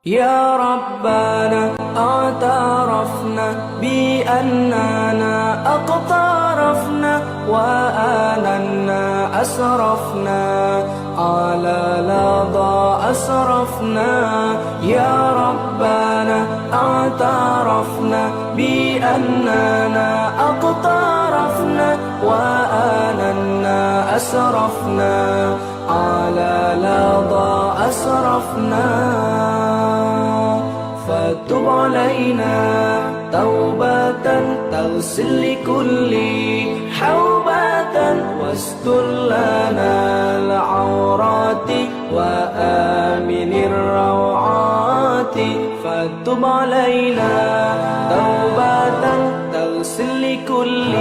يا ربنا اعترفنا بأننا اقترفنا وآننا أسرفنا على لظى أسرفنا. يا ربنا اعترفنا بأننا اقترفنا وآننا أسرفنا على لظى أسرفنا. فتب علينا توبة تغسل لكل حوبة واستر لنا العورات وآمن الروعات. فتب علينا توبة تغسل لكل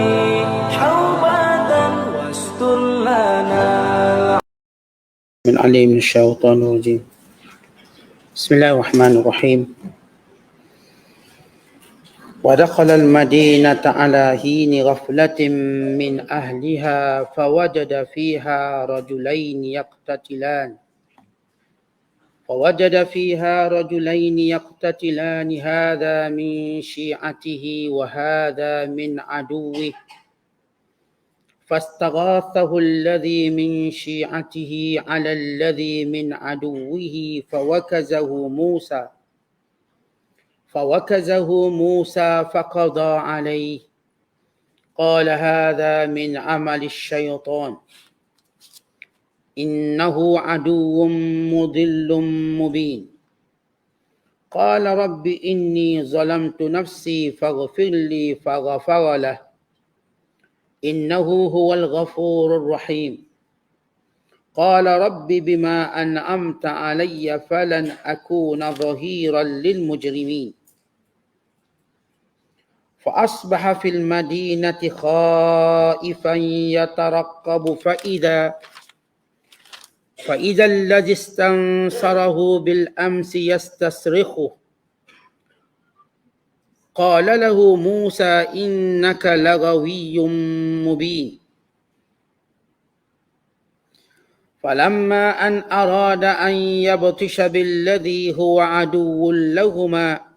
حوبة واستر لنا من علي من الشيطان الرجيم. بسم الله الرحمن الرحيم. ودخل المدينة على حين غفلة من أهلها فوجد فيها رجلين يقتتلان هذا من شيعته وهذا من عدوه فاستغاثه الذي من شيعته على الذي من عدوه فوكزه موسى فقضى عليه قال هذا من عمل الشيطان إنه عدو مضل مبين. قال رب إني ظلمت نفسي فاغفر لي فغفر له إنه هو الغفور الرحيم. قال رب بما أنعمت علي فلن أكون ظهيرا للمجرمين. فأصبح في المدينة خائفا يترقب فإذا الذي استنصره بالأمس يستصرخه قال له موسى إنك لغوي مبين. فلما أن أراد أن يبطش بالذي هو عدو لهما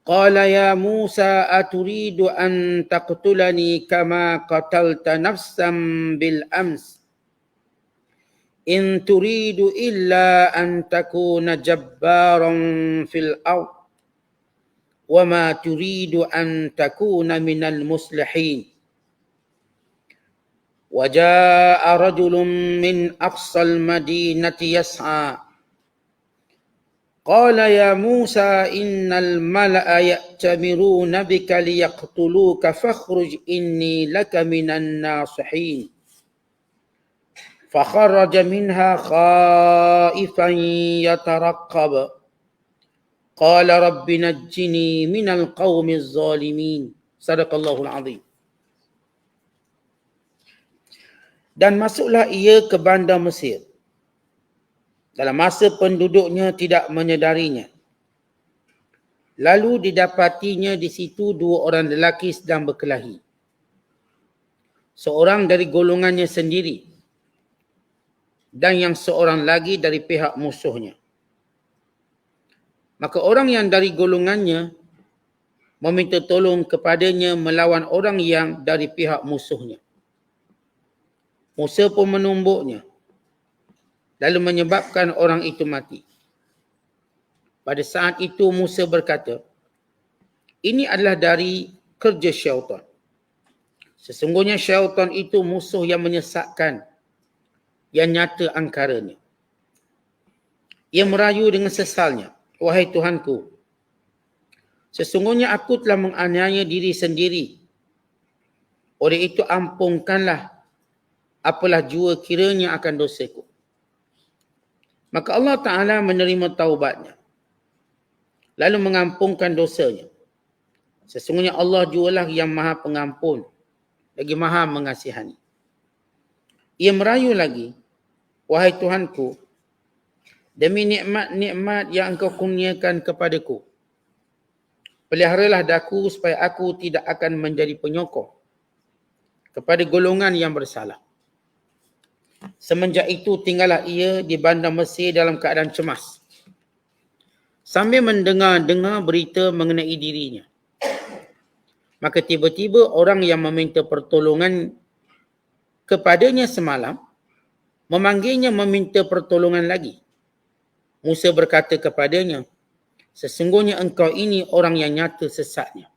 قال يا موسى أتريد أن تقتلني كما قتلت نفسا بالأمس إن تريد إلا أن تكون جبارا في الأرض وما تريد أن تكون من المصلحين. وجاء رجل من أقصى المدينة يسعى قال يا موسى إن الملأ يأتمرون بك ليقتلوك فاخرج إني لك من الناصحين. فخرج منها خائفا يترقب قال رب نجني من القوم الظالمين. صدق Allahul Azim. Dan masuklah ia ke bandar Mesir dalam masa penduduknya tidak menyedarinya. Lalu didapatinya di situ dua orang lelaki sedang berkelahi. Seorang dari golongannya sendiri dan yang seorang lagi dari pihak musuhnya. Maka orang yang dari golongannya meminta tolong kepadanya melawan orang yang dari pihak musuhnya. Musa pun menumbuknya, lalu menyebabkan orang itu mati. Pada saat itu Musa berkata, ini adalah dari kerja syaitan. Sesungguhnya syaitan itu musuh yang menyesatkan, yang nyata angkaranya. Ia merayu dengan sesalnya, wahai Tuhanku, sesungguhnya aku telah menganiaya diri sendiri. Oleh itu ampunkanlah apalah jua kiranya akan dosaku. Maka Allah Ta'ala menerima taubatnya, lalu mengampunkan dosanya. Sesungguhnya Allah jualah yang maha pengampun, lagi maha mengasihani. Ia merayu lagi, wahai Tuhanku, demi nikmat-nikmat yang engkau kurniakan kepadaku, peliharalah daku supaya aku tidak akan menjadi penyokong kepada golongan yang bersalah. Semenjak itu tinggallah ia di bandar Mesir dalam keadaan cemas. sambil mendengar berita mengenai dirinya. Maka tiba-tiba orang yang meminta pertolongan kepadanya semalam memanggilnya meminta pertolongan lagi. Musa berkata kepadanya, sesungguhnya engkau ini orang yang nyata sesatnya.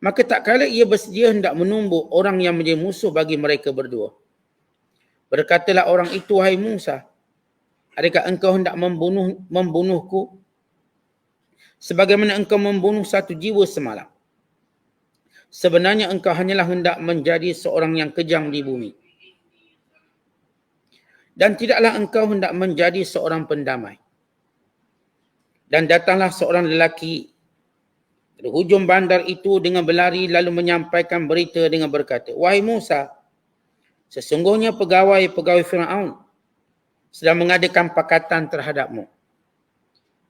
Maka tak kala ia bersedia hendak menumbuk orang yang menjadi musuh bagi mereka berdua. Berkatalah orang itu, wahai Musa, adakah engkau hendak membunuhku sebagaimana engkau membunuh satu jiwa semalam? Sebenarnya engkau hanyalah hendak menjadi seorang yang kejam di bumi. Dan tidaklah engkau hendak menjadi seorang pendamai. Dan datanglah seorang lelaki dari hujung bandar itu dengan berlari lalu menyampaikan berita dengan berkata, wahai Musa, sesungguhnya pegawai-pegawai Firaun sedang mengadakan pakatan terhadapmu.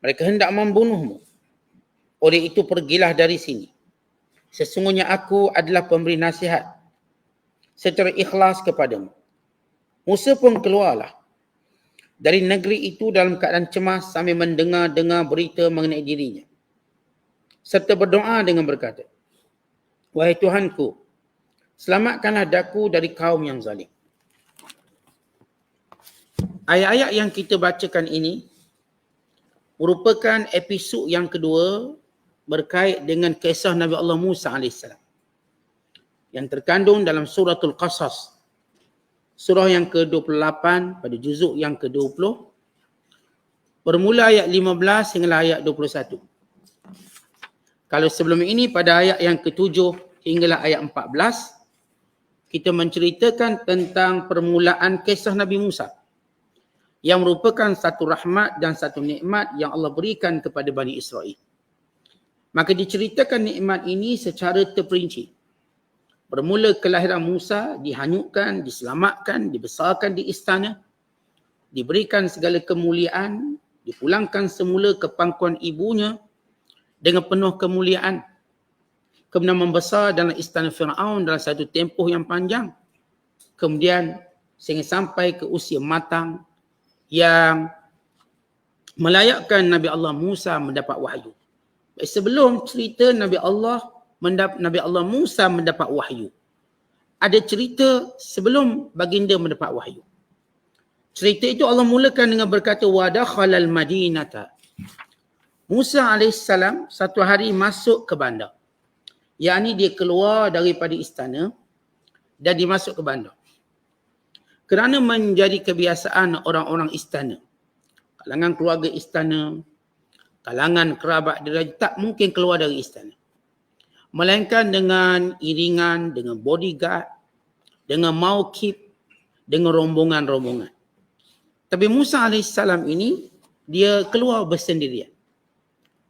Mereka hendak membunuhmu. Oleh itu pergilah dari sini. Sesungguhnya aku adalah pemberi nasihat secara ikhlas kepadamu. Musa pun keluarlah dari negeri itu dalam keadaan cemas sambil mendengar berita mengenai dirinya. Serta berdoa dengan berkata, wahai Tuhanku, selamatkanlah daku dari kaum yang zalim. Ayat-ayat yang kita bacakan ini merupakan episod yang kedua berkait dengan kisah Nabi Allah Musa AS yang terkandung dalam suratul Qasas, surah yang ke-28 pada juzuk yang ke-20, bermula ayat 15 hingga ayat 21. Kalau sebelum ini pada ayat yang ke-7 hinggalah ayat 14, kita menceritakan tentang permulaan kisah Nabi Musa yang merupakan satu rahmat dan satu nikmat yang Allah berikan kepada Bani Israel. Maka diceritakan nikmat ini secara terperinci. Bermula kelahiran Musa, dihanyutkan, diselamatkan, dibesarkan di istana, diberikan segala kemuliaan, dipulangkan semula ke pangkuan ibunya dengan penuh kemuliaan. Kemudian membesar dalam istana Firaun dalam satu tempoh yang panjang. Kemudian sehingga sampai ke usia matang yang melayakkan Nabi Allah Musa mendapat wahyu. Sebelum cerita Nabi Allah Musa mendapat wahyu, ada cerita sebelum baginda mendapat wahyu. Cerita itu Allah mulakan dengan berkata, wa dakhalal madinata. Musa AS satu hari masuk ke bandar. Yakni dia keluar daripada istana dan dia masuk ke bandar. Kerana menjadi kebiasaan orang-orang istana, kalangan keluarga istana, kalangan kerabat diraja tak mungkin keluar dari istana. Melainkan dengan iringan, dengan bodyguard, dengan maukib, dengan rombongan-rombongan. Tapi Musa AS ini, dia keluar bersendirian.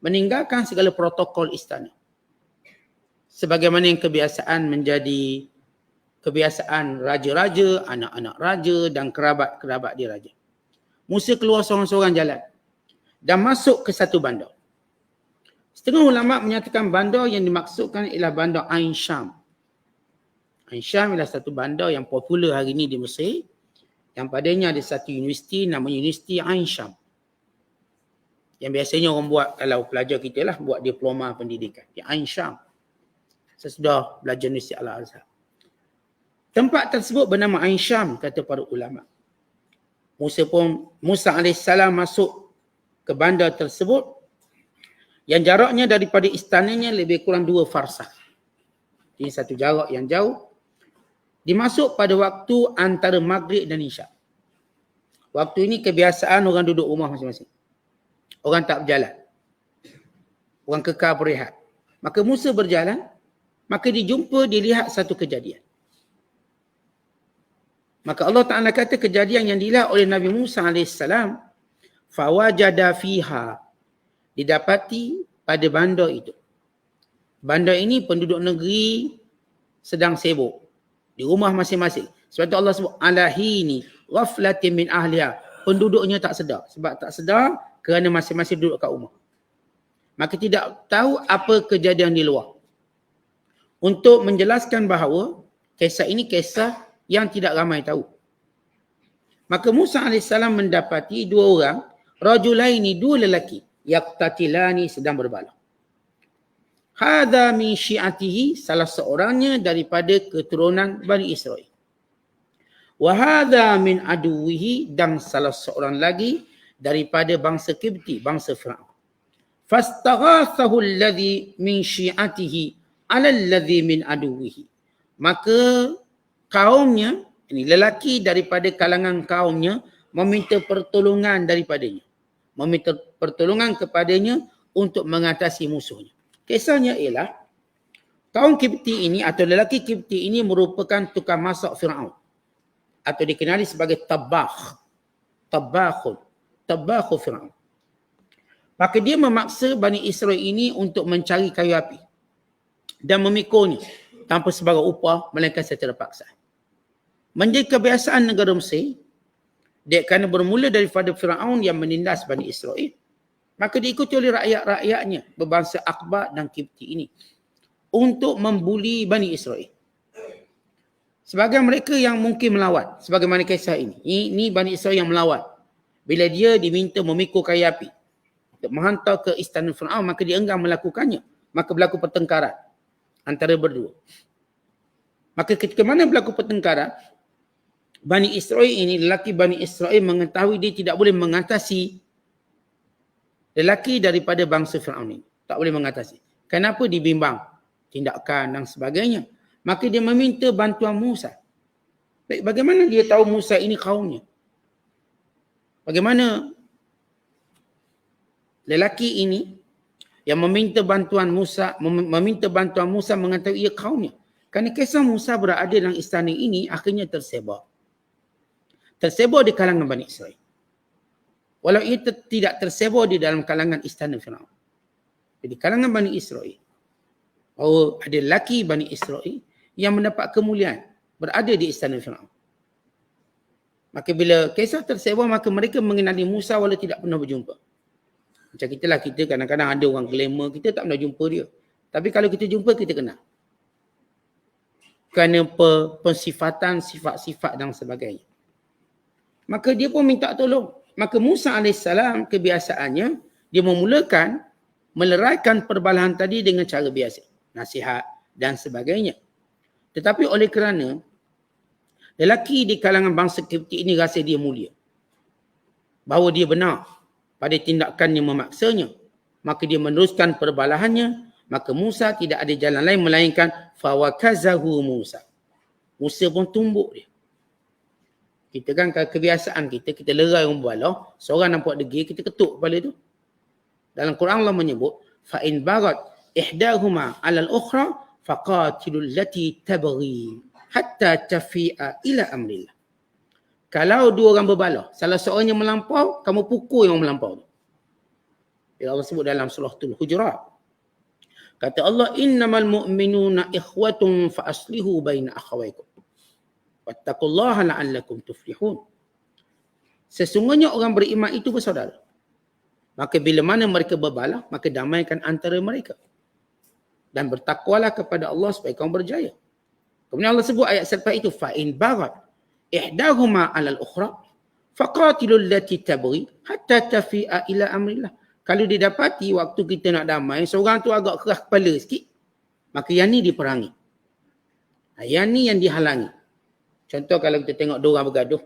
Meninggalkan segala protokol istana. Sebagaimana yang kebiasaan menjadi kebiasaan raja-raja, anak-anak raja dan kerabat-kerabat dia raja. Musa keluar seorang-seorang jalan dan masuk ke satu bandar. Setengah ulama menyatakan bandar yang dimaksudkan ialah bandar Ain Syam. Ain Syam ialah satu bandar yang popular hari ini di Mesir, yang padanya ada satu universiti namanya Universiti Ain Syam. Yang biasanya orang buat, kalau pelajar kita lah, buat diploma pendidikan di Ain Syam sesudah belajar Universiti Al-Azhar. Tempat tersebut bernama Ain Syam, kata para ulama. Musa AS masuk ke bandar tersebut yang jaraknya daripada istananya lebih kurang 2 farsakh. Ini satu jarak yang jauh. Dimasuk pada waktu antara Maghrib dan Isyak. Waktu ini kebiasaan orang duduk rumah masing-masing. Orang tak berjalan. Orang kekal berehat. Maka Musa berjalan, maka dilihat satu kejadian. Maka Allah Ta'ala kata kejadian yang dilihat oleh Nabi Musa AS, fawajada fiha, didapati pada bandar itu. Bandar ini penduduk negeri sedang sibuk di rumah masing-masing. Sebab itu Allah sebut alahini ghaflatin min ahliha. Penduduknya tak sedar. Sebab tak sedar kerana masing-masing duduk kat rumah. Maka tidak tahu apa kejadian di luar. Untuk menjelaskan bahawa kisah ini kisah yang tidak ramai tahu. Maka Musa AS mendapati 2 orang Rajulaini, dua lelaki, yaqtatilani, sedang berbalah. Hadha min syi'atihi, salah seorangnya daripada keturunan Bani Israel. Wa hadha min aduwihi, dan salah seorang lagi daripada bangsa Kipti, bangsa Fir'aun. Fastaghathahu alladhi min syi'atihi ala alladhi min aduwihi. Maka kaumnya, ini lelaki daripada kalangan kaumnya, meminta pertolongan daripadanya. Meminta pertolongan kepadanya untuk mengatasi musuhnya. Kisahnya ialah, kaum Kipti ini atau lelaki Kipti ini merupakan tukang masak Fir'aun. Atau dikenali sebagai tabakh. Tabakhu Fir'aun. Maka dia memaksa Bani Israel ini untuk mencari kayu api. Dan memikulnya tanpa sebarang upah, melainkan secara paksa. Menjadi kebiasaan negara Mesir, dia kerana bermula daripada Fir'aun yang menindas Bani Israel, maka diikuti oleh rakyat-rakyatnya berbangsa Akbar dan Kipti ini untuk membuli Bani Israel. Sebagian mereka yang mungkin melawan, sebagaimana kisah ini. Ini Bani Israel yang melawan. Bila dia diminta memikul kayu api untuk menghantar ke istana Fir'aun, maka dia enggan melakukannya. Maka berlaku pertengkaran antara berdua. Maka ketika mana berlaku pertengkaran, Bani Israel ini, lelaki Bani Israel mengetahui dia tidak boleh mengatasi lelaki daripada bangsa Fir'aun ini. Tak boleh mengatasi. Kenapa? Dibimbang tindakan dan sebagainya. Maka dia meminta bantuan Musa. Baik, bagaimana dia tahu Musa ini kaumnya? Bagaimana lelaki ini yang meminta bantuan Musa mengetahui ia kaumnya? Kerana kisah Musa berada dalam istana ini akhirnya tersebar. Tersebar di kalangan Bani Israel. Walau ia tidak tersebar di dalam kalangan istana Fir'aun. Jadi kalangan Bani Israel, bahawa ada lelaki Bani Israel yang mendapat kemuliaan berada di istana Fir'aun. Maka bila kisah tersebar, maka mereka mengenali Musa walau tidak pernah berjumpa. Macam kita kadang-kadang ada orang glamour, kita tak pernah jumpa dia. Tapi kalau kita jumpa, kita kenal. Kerana pensifatan, sifat-sifat dan sebagainya. Maka dia pun minta tolong. Maka Musa AS kebiasaannya, dia memulakan meleraikan perbalahan tadi dengan cara biasa. Nasihat dan sebagainya. Tetapi oleh kerana lelaki di kalangan bangsa Kipti ini rasa dia mulia, bahawa dia benar pada tindakan yang memaksanya, maka dia meneruskan perbalahannya. Maka Musa tidak ada jalan lain melainkan fawakazahu Musa. Musa pun tumbuk dia. Kita kan kebiasaan kita lerai orang berbalah, seorang nampak degil, kita ketuk kepala tu. Dalam Quran Allah menyebut, fa in bagat ihdahuma 'ala al-ukhra faqatilul lati tabghi hatta tafi'a ila amrillah. Kalau dua orang berbalah, salah seorang yang melampau, kamu pukul yang melampau tu. Allah sebut dalam suratul Hujurat. Kata Allah, innamal mu'minuna ikhwatun fa aslihu baina akhawaykum. Wattaqullaha la'allakum tuflihun. Sesungguhnya orang beriman itu bersaudara. Maka bila mana mereka berbalah, maka damaikan antara mereka. Dan bertakwalah kepada Allah supaya kamu berjaya. Kemudian Allah sebut ayat selepas itu, fa in baghat ihdahuma 'ala al-ukhra faqatilul lati tabghi hatta tafi'a ila amrillah. Kalau didapati waktu kita nak damai, seorang tu agak keras kepala sikit, maka yang ni diperangi. Yang ni yang dihalangi. Contoh kalau kita tengok dua orang bergaduh,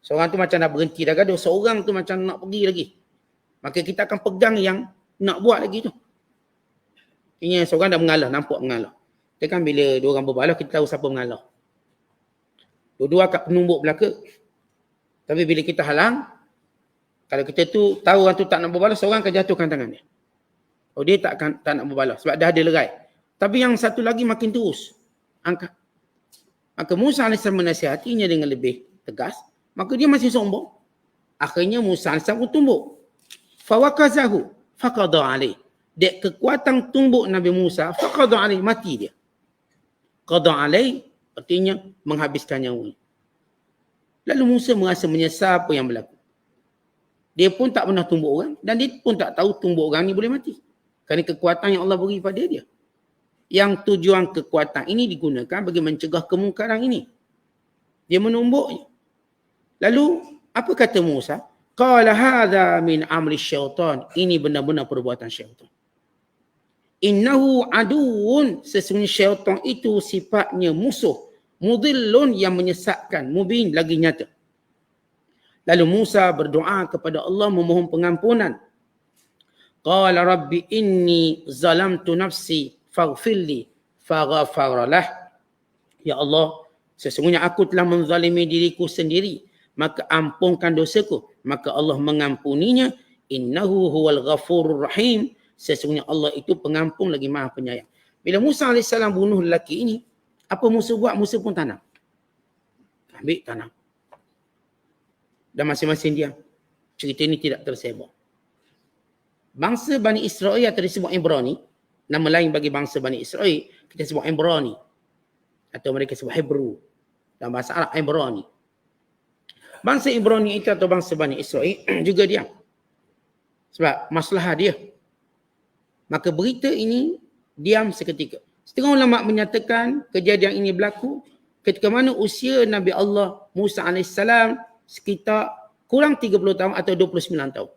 seorang tu macam dah berhenti dah gaduh, seorang tu macam nak pergi lagi. Maka kita akan pegang yang nak buat lagi tu. Ini seorang dah mengalah, nampak mengalah. Kita kan bila dua orang berbalah, kita tahu siapa mengalah. Dua-dua akan penumbuk belaka. Tapi bila kita halang, kalau kita tu tahu orang tu tak nak berbalah, seorang akan jatuhkan tangan dia. Oh, dia tak nak berbalah sebab dah ada lerai. Tapi yang satu lagi makin terus angkat. Maka Musa AS menasihatinya dengan lebih tegas. Maka dia masih sombong. Akhirnya Musa AS pun tumbuk. Fawakazahu faqada alaih. Dek kekuatan tumbuk Nabi Musa, faqada alaih, mati dia. Qada alaih artinya menghabiskan nyawa. Lalu Musa merasa menyesal apa yang berlaku. Dia pun tak pernah tumbuk orang dan dia pun tak tahu tumbuk orang ni boleh mati. Kerana kekuatan yang Allah beri pada dia. Yang tujuan kekuatan ini digunakan bagi mencegah kemungkaran ini. Dia menumbuknya. Lalu apa kata Musa? Qala hadha min amri syaitan. Ini benar-benar perbuatan syaitan. Innahu aduun. Sesungguhnya syaitan itu sifatnya musuh. Mudillun yang menyesatkan. Mubin lagi nyata. Lalu Musa berdoa kepada Allah memohon pengampunan. Qala rabbi inni zalamtu nafsi faghfirli faghfaralah. Ya Allah, sesungguhnya aku telah menzalimi diriku sendiri, maka ampunkan dosaku. Maka Allah mengampuninya. Innahu huwal ghafurur rahim. Sesungguhnya Allah itu pengampun lagi maha penyayang. Bila Musa AS bunuh lelaki ini, apa Musa buat? Musa pun tanam. Ambil tanam. Dan masing-masing diam. Cerita ini tidak tersebar. Bangsa Bani Israel atau disebut Ibrani, nama lain bagi bangsa Bani Israel, kita sebut Ibrani. Atau mereka sebut Hebrew. Dalam bahasa Arab, Ibrani. Bangsa Ibrani itu atau bangsa Bani Israel juga diam. Sebab masalah dia. Maka berita ini diam seketika. Setengah ulama menyatakan kejadian ini berlaku ketika mana usia Nabi Allah Musa AS sekitar kurang 30 tahun atau 29 tahun.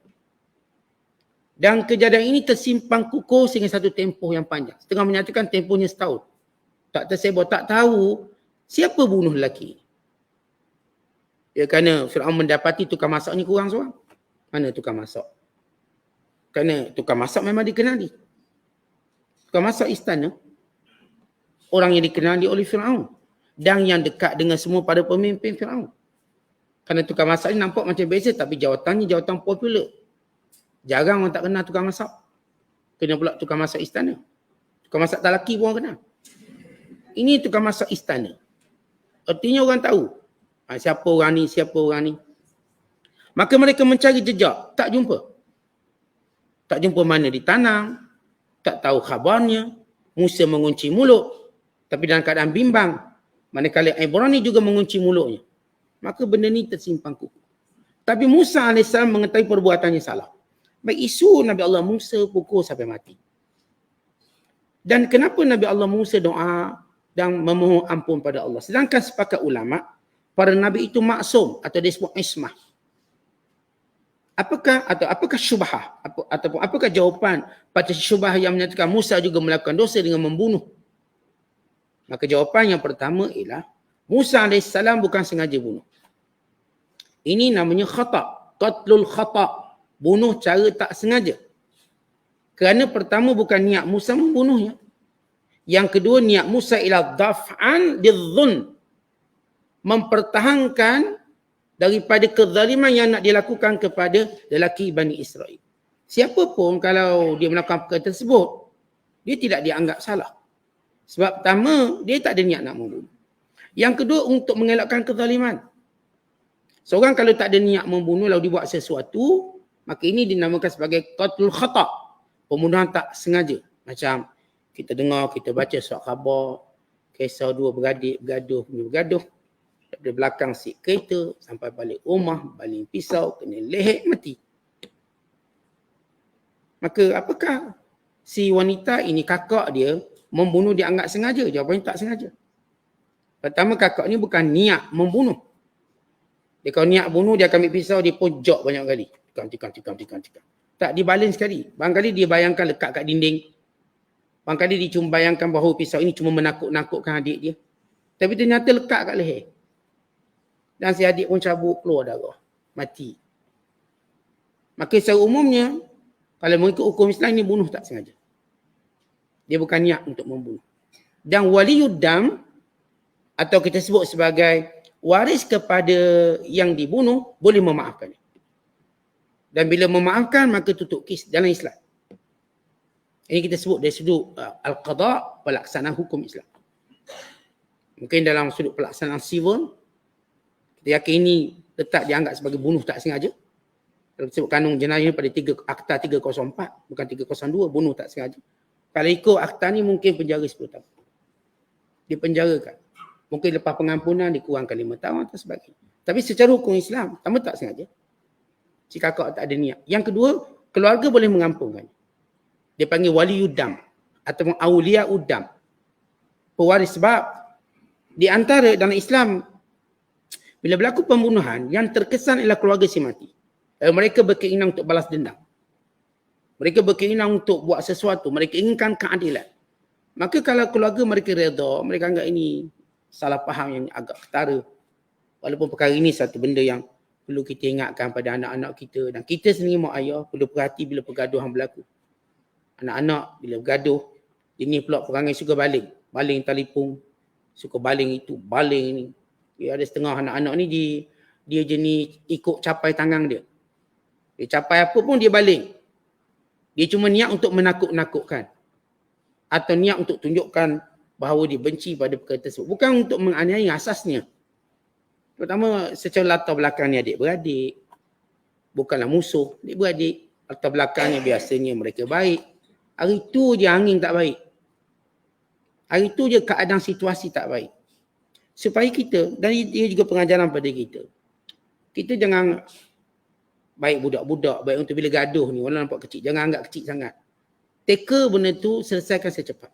Dan kejadian ini tersimpan kukuh sehingga satu tempoh yang panjang. Setengah menyatakan tempohnya setahun. Tak tersebar, tak tahu siapa bunuh lelaki. Ya, kerana Fir'aun mendapati tukang masaknya kurang seorang. Mana tukang masak? Kerana tukang masak memang dikenali. Tukang masak istana, orang yang dikenali oleh Fir'aun. Dan yang dekat dengan semua pada pemimpin Fir'aun. Kerana tukang masak ni nampak macam biasa, tapi jawatannya jawatan popular. Jarang orang tak kenal tukang masak. Kena pula tukang masak istana. Tukang masak tak lelaki pun orang kenal. Ini tukang masak istana. Artinya orang tahu siapa orang ni, siapa orang ni. Maka mereka mencari jejak, tak jumpa. Tak jumpa mana ditanam, tak tahu khabarnya. Musa mengunci mulut, tapi dalam keadaan bimbang. Manakala Ibrani juga mengunci mulutnya. Maka benda ni tersimpan kukuh. Tapi Musa AS mengetahui perbuatannya salah. Baik isu Nabi Allah Musa pukul sampai mati. Dan kenapa Nabi Allah Musa doa dan memohon ampun pada Allah? Sedangkan sepakat ulama, para Nabi itu maksum atau disebut ismah. Apakah syubhah? Ataupun apakah jawapan pada syubhah yang menyatakan Musa juga melakukan dosa dengan membunuh? Maka jawapan yang pertama ialah Musa AS bukan sengaja bunuh. Ini namanya khata'. Qatlul khata'. Bunuh cara tak sengaja. Kerana pertama bukan niat Musa membunuhnya. Yang kedua niat Musa ialah daf'an lidzulm. Mempertahankan daripada kezaliman yang nak dilakukan kepada lelaki Bani Israel. Siapa pun kalau dia melakukan perkara tersebut, dia tidak dianggap salah. Sebab pertama, dia tak ada niat nak membunuh. Yang kedua, untuk mengelakkan kezaliman. Seorang kalau tak ada niat membunuh lalu dibuat sesuatu, maka ini dinamakan sebagai qatlul khata'. Pembunuhan tak sengaja. Macam kita dengar, kita baca surat khabar, kisah dua beradik bergaduh. Dari belakang si kereta, sampai balik rumah, baling pisau, kena leher, mati. Maka apakah si wanita ini, kakak dia, membunuh dianggap sengaja? Jawapannya tak sengaja. Pertama, kakak ni bukan niat membunuh. Dia kalau niat bunuh, dia akan ambil pisau, dia pojok banyak kali. Tikam. Tak dibalin sekali. Barangkali dia bayangkan lekat kat dinding. Barangkali dia cuma bayangkan bahawa pisau ini cuma menakut-nakutkan adik dia. Tapi ternyata lekat kat leher. Dan si adik pun cabut, keluar darah. Mati. Maka secara umumnya, kalau mengikut hukum Islam ini bunuh tak sengaja. Dia bukan niat untuk membunuh. Dan waliyuddam, atau kita sebut sebagai waris kepada yang dibunuh, boleh memaafkan. Dan bila memaafkan, maka tutup kes dalam Islam. Ini kita sebut dari sudut al-qada', pelaksanaan hukum Islam. Mungkin dalam sudut pelaksanaan civil, kita yakin ini tetap dianggap sebagai bunuh tak sengaja. Kalau kita sebut kanun jenayah pada Akta 304, bukan 302, bunuh tak sengaja. Kalau ikut akta ni mungkin penjara 10 tahun. Dipenjarakan. Mungkin lepas pengampunan dikurangkan 5 tahun atau sebagainya. Tapi secara hukum Islam, pertama tak sengaja. Si kakak tak ada niat. Yang kedua, keluarga boleh mengampunkan. Dia panggil waliyuddam ataupun awliyauddam. Pewaris, sebab di antara dalam Islam, bila berlaku pembunuhan, yang terkesan ialah keluarga si mati. Mereka berkeinginan untuk balas dendam. Mereka berkeinginan untuk buat sesuatu. Mereka inginkan keadilan. Maka kalau keluarga mereka redha, mereka anggap ini salah faham yang agak ketara. Walaupun perkara ini satu benda yang perlu kita ingatkan pada anak-anak kita. Dan kita sendiri mak ayah perlu perhati bila pergaduhan berlaku. Anak-anak bila bergaduh, ini pula perangai suka baling. Baling telefon, suka baling itu, baling ini. Ya, ada setengah anak-anak ni dia jenis ikut capai tangan dia. Dia capai apa pun dia baling. Dia cuma niat untuk menakut-nakutkan. Atau niat untuk tunjukkan bahawa dia benci pada perkara tersebut. Bukan untuk menganiaya asasnya. Terutama secara latar belakangnya adik-beradik. Bukanlah musuh. Adik-beradik. Latar belakangnya biasanya mereka baik. Hari tu je angin tak baik. Hari tu je keadaan situasi tak baik. Supaya kita, dan dia juga pengajaran pada kita. Kita jangan baik budak-budak, baik untuk bila gaduh ni, walau nampak kecil. Jangan anggap kecil sangat. Teka benda tu, selesaikan secepat.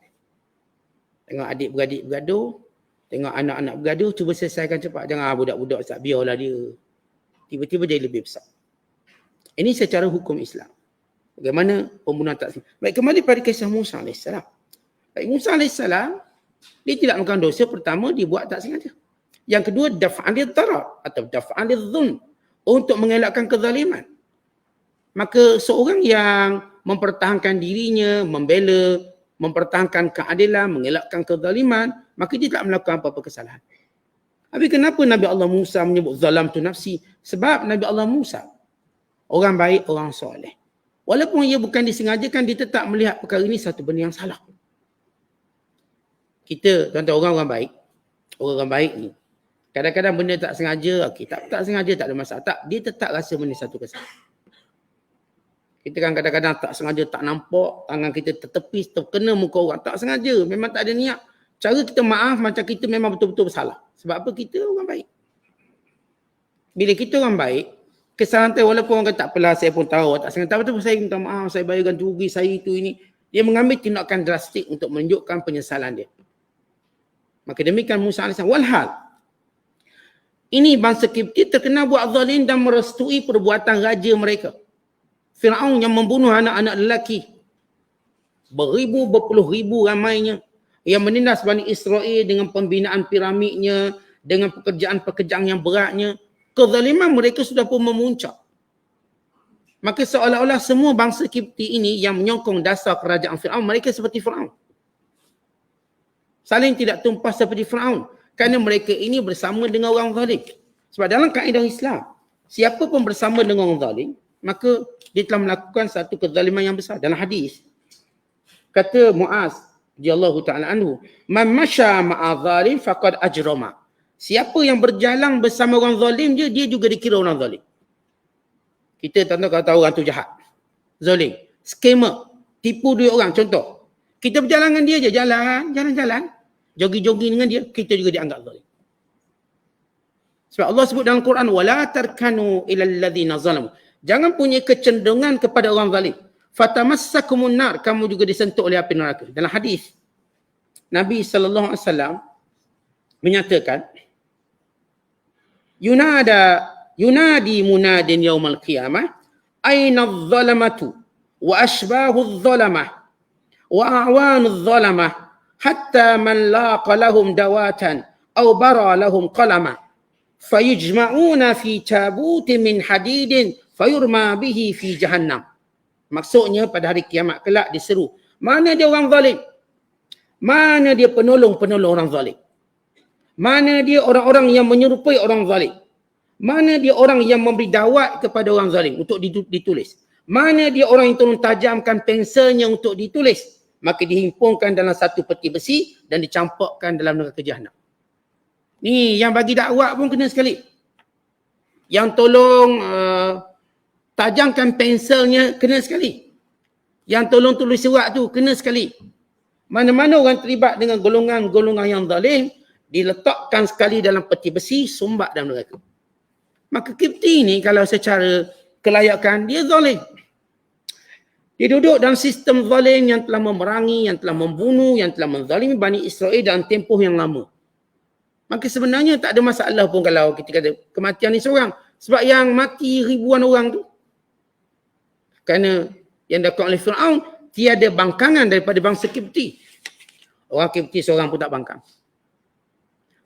Tengok adik-beradik bergaduh, tengok anak-anak bergaduh, cuba selesaikan cepat. Jangan budak-budak tak biarlah dia. Tiba-tiba dia lebih besar. Ini secara hukum Islam. Bagaimana pembunuhan tak sengaja. Baik, kembali pada kisah Musa AS. Baik, Musa AS, dia tidak melakukan dosa. Pertama, dia buat tak sengaja. Yang kedua, daf'anil darar atau daf'anil dhulm. Untuk mengelakkan kezaliman. Maka seorang yang mempertahankan dirinya, membela, mempertahankan keadilan, mengelakkan kezaliman, maka dia tak melakukan apa-apa kesalahan. Tapi kenapa Nabi Allah Musa menyebut zalam tu nafsi? Sebab Nabi Allah Musa, orang baik, orang soleh. Walaupun ia bukan disengajakan, dia tetap melihat perkara ini satu benda yang salah. Kita, tuan-tuan, orang-orang baik, orang-orang baik ni, kadang-kadang benda tak sengaja, okey, tak sengaja tak ada masalah. Tak, dia tetap rasa benda satu kesalahan. Kita kan kadang-kadang tak sengaja tak nampak, tangan kita tertepis, terkena muka orang. Tak sengaja, memang tak ada niat. Cara kita maaf macam kita memang betul-betul bersalah. Sebab apa? Kita orang baik. Bila kita orang baik, kesalahan tu walaupun orang kata tak apalah, saya pun tahu, tak sengaja. Tak betul, saya minta maaf, saya bayar ganti rugi, saya itu ini. Dia mengambil tindakan drastik untuk menunjukkan penyesalan dia. Maka demikian Musa AS. Walhal, ini bangsa Kipti terkena buat zalim dan merestui perbuatan raja mereka. Firaun yang membunuh anak-anak lelaki. Beribu, berpuluh ribu ramainya. Yang menindas Bani Israel dengan pembinaan piramidnya, dengan pekerjaan-pekerjaan yang beratnya. Kezaliman mereka sudah pun memuncak. Maka seolah-olah semua bangsa Kipti ini yang menyokong dasar kerajaan Firaun, mereka seperti Firaun. Saling tidak tumpah seperti Firaun. Kerana mereka ini bersama dengan orang zalim. Sebab dalam kaedah Islam, siapa pun bersama dengan orang zalim, maka dia telah melakukan satu kezaliman yang besar. Dalam hadis, kata Muaz radhiyallahu taala anhu, "Man masya ma'a zalim faqad ajrama." Siapa yang berjalan bersama orang zalim dia juga dikira orang zalim. Kita tuan-tuan kalau tahu orang tu jahat, zalim, scammer, tipu duit orang. Contoh, kita berjalan dengan dia je, jalan-jalan, jogi-jogi dengan dia, kita juga dianggap zalim. Sebab Allah sebut dalam Quran, wala tarkanu ilal ladzina zalamu. Jangan punya kecenderungan kepada orang zalim. Fatamassakumun nar, kamu juga disentuh oleh api neraka. Dalam hadis Nabi sallallahu alaihi wasallam menyatakan, yunadi munadin yaumal qiyamah, aina adh-dhalamatu wa ashbahu adh-dhalamah wa a'wanu adh-dhalamah hatta man laqa lahum dawatan aw bara lahum qalama fayujma'una fi tabutin min hadidin fayurma bihi fi jahannam. Maksudnya pada hari kiamat kelak diseru, mana dia orang zalim? Mana dia penolong-penolong orang zalim? Mana dia orang-orang yang menyerupai orang zalim? Mana dia orang yang memberi dawat kepada orang zalim untuk ditulis? Mana dia orang yang tolong tajamkan penselnya untuk ditulis? Maka dihimpunkan dalam satu peti besi dan dicampakkan dalam neraka jahanam. Ni yang bagi dakwah pun kena sekali. Yang tolong tajamkan penselnya kena sekali. Yang tolong tulis surat tu kena sekali. Mana-mana orang terlibat dengan golongan-golongan yang zalim, diletakkan sekali dalam peti besi, sumbat dalam neraka. Maka Kipti ni kalau secara kelayakan dia zalim. Dia duduk dalam sistem zalim yang telah memerangi, yang telah membunuh, yang telah menzalimi Bani Israel dalam tempoh yang lama. Maka sebenarnya tak ada masalah pun kalau kita kata kematian ni seorang. Sebab yang mati ribuan orang tu, Kerana yang dilakukan oleh Fir'aun, tiada bangkangan daripada bangsa Kipti. Orang Kipti seorang pun tak bangkang.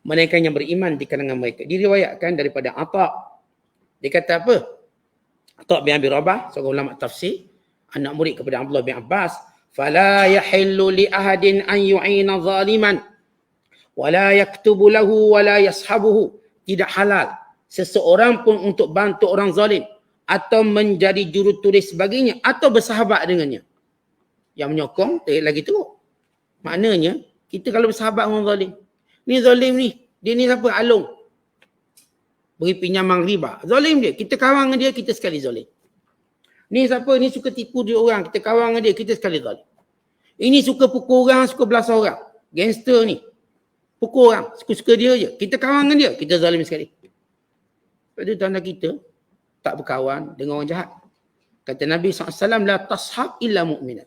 Mereka yang beriman di kalangan mereka. Diriwayatkan daripada Atha. Dia kata apa? Atha bin Abi Rabah, seorang ulama tafsir, anak murid kepada Abdullah bin Abbas, "Fala yahillu li ahadin an yu'ina zaliman wa la yaktubu lahu wa la yashabuhu." Tidak halal seseorang pun untuk bantu orang zalim atau menjadi jurutulis baginya atau bersahabat dengannya. Yang menyokong lagi teruk. Maknanya kita kalau bersahabat dengan orang zalim, ni zalim ni, dia ni siapa? Alung. Beri pinjaman riba. Zalim dia. Kita kawan dengan dia, kita sekali zalim. Ni siapa? Ni suka tipu dia orang. Kita kawan dengan dia, kita sekali zalim. Ini suka pukul orang, suka belas orang. Gangster ni. Pukul orang. Suka-suka dia je. Kita kawan dengan dia, kita zalim sekali. Sebab itu tanda kita tak berkawan dengan orang jahat. Kata Nabi SAW, la tashab illa mu'minat.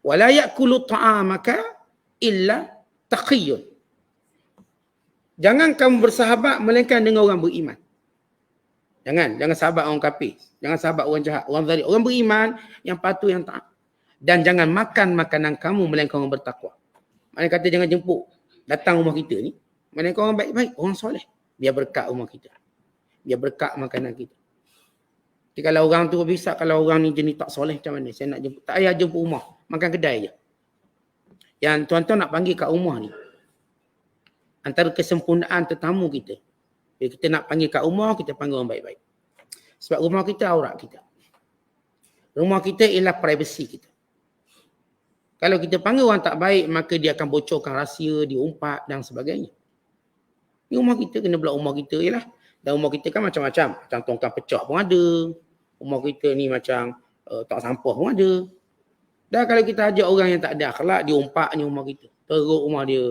Wa la ya'kulu ta'amaka illa taqiyun. Jangan kamu bersahabat melainkan dengan orang beriman. Jangan sahabat orang kafir. Jangan sahabat orang jahat, orang zalim. Orang beriman yang patuh, yang taat. Dan jangan makan makanan kamu melainkan orang bertakwa. Maknanya kata jangan jemput datang rumah kita ni, melainkan orang baik-baik, orang soleh. Biar berkat rumah kita. Biar berkat makanan kita. Jadi kalau orang tu bisa, kalau orang ni jenis tak soleh macam mana? Saya nak jemput. Tak payah jemput rumah. Makan kedai je. Yang tuan-tuan nak panggil kat rumah ni, antara kesempurnaan tetamu kita. Bila kita nak panggil kat rumah, kita panggil orang baik-baik. Sebab rumah kita aurat kita. Rumah kita ialah privasi kita. Kalau kita panggil orang tak baik, maka dia akan bocorkan rahsia, diumpat dan sebagainya. Ni rumah kita, kena pula rumah kita ialah. Dan rumah kita kan macam-macam. Macam tongkang pecah pun ada. Rumah kita ni macam tak sampah pun ada. Dan kalau kita ajak orang yang tak ada akhlak, diumpatnya rumah kita. Teruk rumah dia.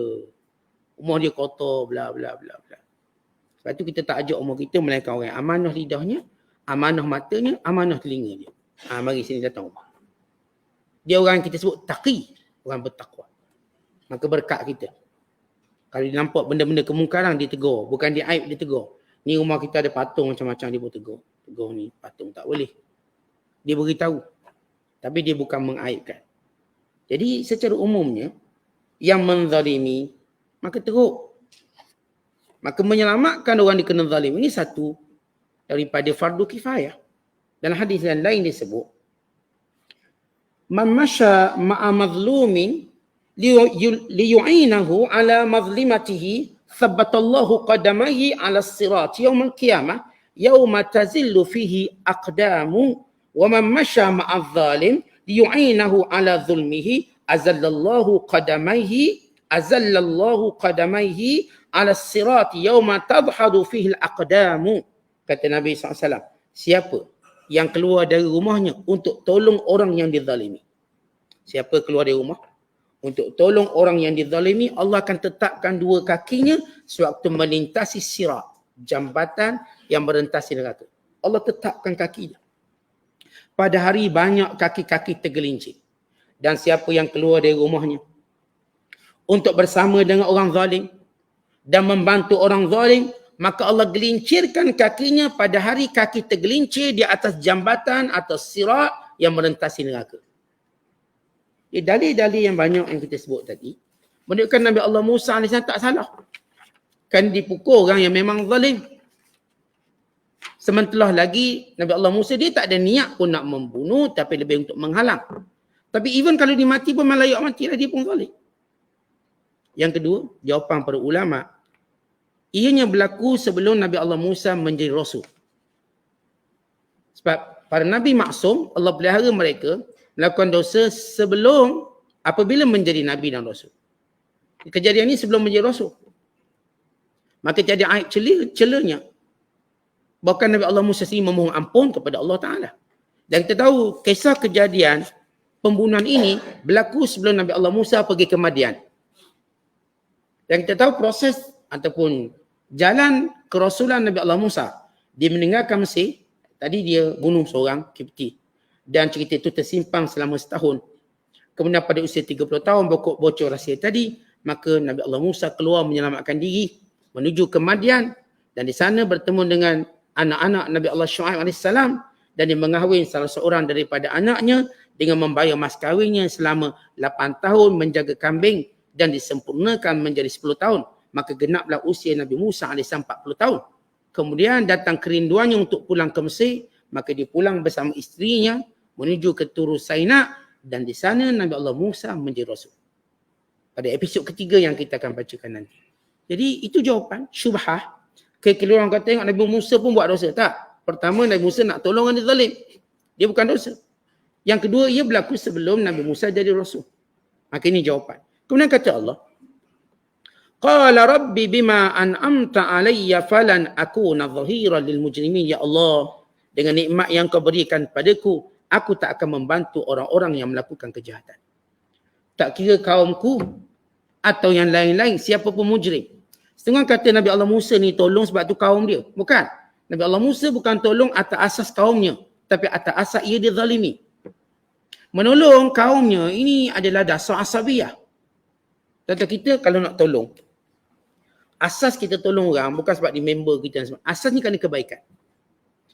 Rumah dia kotor, bla bla bla bla. Sebab tu kita tak ajak rumah kita melainkan orang yang amanah lidahnya, amanah matanya, amanah telinga dia. Mari sini datang rumah. Dia orang yang kita sebut taqi, orang bertakwa. Maka berkat kita. Kalau dia nampak benda-benda kemungkaran, dia tegur. Bukan dia aib, dia tegur. Ni rumah kita ada patung macam-macam, dia pun tegur. Tegur ni, patung tak boleh. Dia beritahu. Tapi dia bukan mengaibkan. Jadi secara umumnya, yang menzalimi, maka teruk. Maka menyelamatkan orang dikena zalim ini satu daripada fardu kifayah. Dalam hadis yang lain disebut, man masya ma'a mazlumin liyu'inahu ala mazlimatihi thabbatallahu qadamaihi ala sirat yawmal qiyamah yawma tazillu fihi aqdamu wa man masya ma'a zalim liyu'inahu ala zulmihi azallallahu qadamaihi ala sirat yawma tadhhadu fihi al-aqdamu. Kata Nabi SAW, siapa yang keluar dari rumahnya untuk tolong orang yang dizalimi. Siapa keluar dari rumah untuk tolong orang yang dizalimi, Allah akan tetapkan dua kakinya sewaktu melintasi sirat, jambatan yang merentasi neraka. Allah tetapkan kakinya. Pada hari banyak kaki-kaki tergelincir. Dan siapa yang keluar dari rumahnya untuk bersama dengan orang zalim dan membantu orang zalim, maka Allah gelincirkan kakinya pada hari kaki tergelincir di atas jambatan atau sirat yang merentasi neraka. Dalil-dalil yang banyak yang kita sebut tadi menunjukkan Nabi Allah Musa AS tak salah. Kan dipukul orang yang memang zalim. Sementara lagi Nabi Allah Musa dia tak ada niat pun nak membunuh, tapi lebih untuk menghalang. Tapi even kalau dia mati pun layak mati lah, dia pun zalim. Yang kedua, jawapan para ulama, ianya berlaku sebelum Nabi Allah Musa menjadi Rasul. Sebab para Nabi maksum, Allah pelihara mereka melakukan dosa sebelum, apabila menjadi Nabi dan Rasul. Kejadian ini sebelum menjadi Rasul. Maka jadi aib celanya. Bahkan Nabi Allah Musa sendiri memohon ampun kepada Allah Ta'ala. Dan kita tahu kisah kejadian pembunuhan ini berlaku sebelum Nabi Allah Musa pergi ke Madian. Dan kita tahu proses ataupun jalan kerasulan Nabi Allah Musa. Dia meninggalkan Mesir. Tadi dia bunuh seorang Kipti. Dan cerita itu tersimpan selama setahun. Kemudian pada usia 30 tahun bocor rahsia tadi, maka Nabi Allah Musa keluar menyelamatkan diri menuju ke Madian. Dan di sana bertemu dengan anak-anak Nabi Allah Shu'aib AS. dan dia mengahwin salah seorang daripada anaknya dengan membayar mas kahwinnya selama 8 tahun, menjaga kambing dan disempurnakan menjadi 10 tahun. Maka genaplah usia Nabi Musa AS 40 tahun. Kemudian datang kerinduannya untuk pulang ke Mesir, maka dia pulang bersama isterinya menuju ke Turu Saina, dan di sana Nabi Allah Musa menjadi Rasul. Pada episod ketiga yang kita akan bacakan nanti. Jadi itu jawapan syubhah. Kalau orang kata tengok Nabi Musa pun buat dosa. Tak. Pertama, Nabi Musa nak tolong orang zalim. Dia bukan dosa. Yang kedua, ia berlaku sebelum Nabi Musa jadi Rasul. Maka ini jawapan. Kemudian kata Allah, Qala Rabbi bima an'amta alayya falan akuna dhahiran lil mujrimin. Ya Allah, dengan nikmat yang kau berikan padaku, aku tak akan membantu orang-orang yang melakukan kejahatan. Tak kira kaumku atau yang lain-lain, siapa pun mujrim. Setengah kata Nabi Allah Musa ni tolong sebab tu kaum dia. Bukan. Nabi Allah Musa bukan tolong atas asas kaumnya, tapi atas asas ia dizalimi. Menolong kaumnya ini adalah dasar asabiyah. Kata kita kalau nak tolong, asas kita tolong orang bukan sebab di member kita. Asas ni kerana kebaikan.